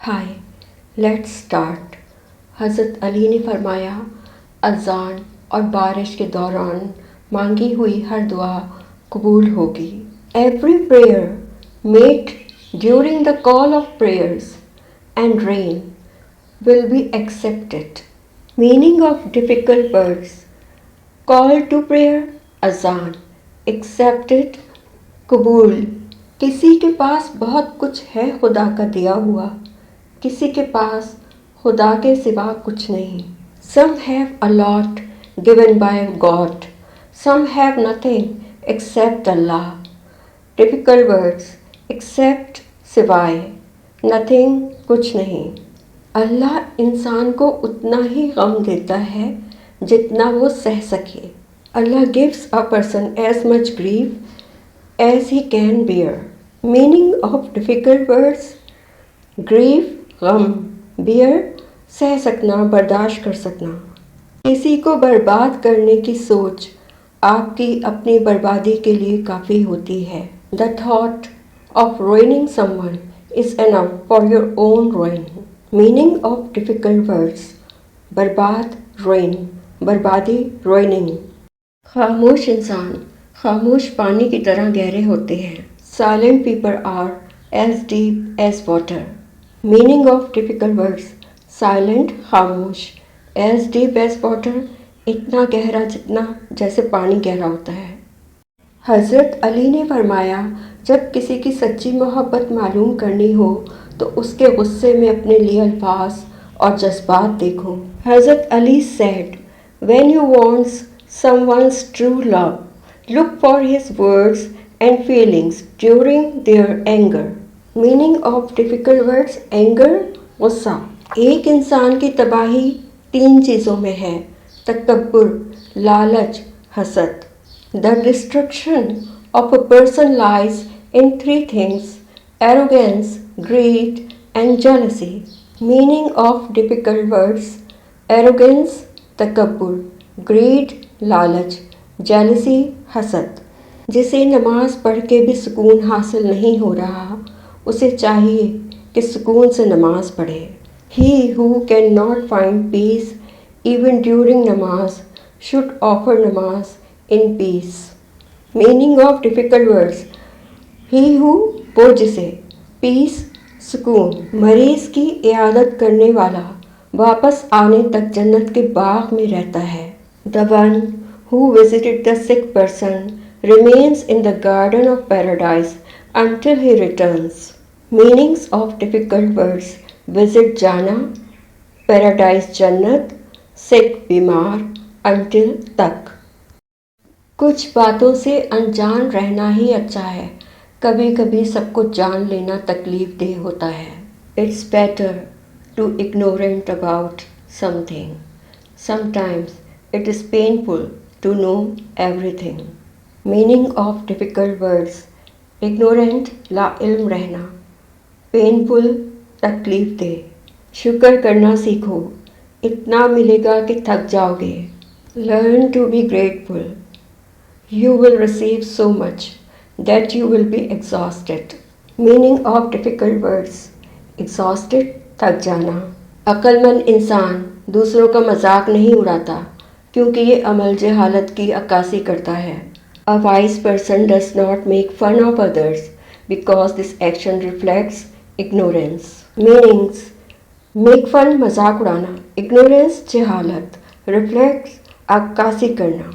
Hi, let's start. हज़रत अली ने फरमाया, अज़ान और बारिश के दौरान मांगी हुई हर दुआ कबूल होगी। Every prayer made during the call of prayers and rain will be accepted. Meaning of difficult words: call to prayer, azan; accepted, कबूल। किसी के पास बहुत कुछ है खुदा का दिया हुआ, किसी के पास खुदा के सिवा कुछ नहीं। Some have a lot given by God, some have nothing except Allah. Difficult words: except सिवाय, nothing कुछ नहीं। अल्लाह इंसान को उतना ही गम देता है जितना वो सह सके। Allah gives a person as much grief as he can bear. Meaning of difficult words: grief गम, बेयर सह सकना, बर्दाश्त कर सकना। किसी को बर्बाद करने की सोच आपकी अपनी बर्बादी के लिए काफ़ी होती है। The thought of ruining someone is enough for your own ruin. Meaning of difficult words: बर्बाद, ruin, बर्बादी, ruining। खामोश इंसान खामोश पानी की तरह गहरे होते हैं। Silent people are as deep as water. Meaning of difficult words: silent, खामोश, एज डीप एज वाटर, इतना गहरा जितना जैसे पानी गहरा होता है। हज़रत अली ने फरमाया, जब किसी की सच्ची मोहब्बत मालूम करनी हो तो उसके गुस्से में अपने लिए अल्फाज और जज्बात देखो। हज़रत Ali said, when you wants someone's true love, look for his words and feelings during their anger. Meaning of difficult words: anger, गुस्सा। एक इंसान की तबाही 3 चीज़ों में है: तकब्बुर, लालच, हसद। The destruction of a person lies in 3 things: arrogance, greed, and jealousy. Meaning of difficult words: arrogance, तकब्बुर; greed, लालच; jealousy, हसद। जिसे नमाज पढ़ के भी सुकून हासिल नहीं हो रहा, उसे चाहिए कि सुकून से नमाज पढ़े। He who cannot find peace even during namaz should offer namaz in peace. Meaning of difficult words: he who, वो जिसे, peace, सुकून। मरीज की इयादत करने वाला वापस आने तक जन्नत के बाग में रहता है। The one who visited the sick person remains in the garden of paradise until he returns. Meanings of difficult words: visit जाना, paradise जन्नत, sick बीमार, until तक। कुछ बातों से अनजान रहना ही अच्छा है। कभी कभी सब कुछ जान लेना तकलीफ देह होता है। It's better to ignorant about something. Sometimes it is painful to know everything. Meaning of difficult words: ignorant, लाइल्म रहना; पेनफुल, तकलीफ दे। शुक्र करना सीखो, इतना मिलेगा कि थक जाओगे। Learn to be grateful, you will receive so much that you will be exhausted. Meaning of difficult words: exhausted, थक जाना। अक्लमंद इंसान दूसरों का मजाक नहीं उड़ाता क्योंकि ये अमल जहालत की अक्कासी करता है। A wise person does not make fun of others because this action reflects ignorance. Meanings: make fun, मजाक उड़ाना; ignorance, जहालत; reflects, अक्कासी करना।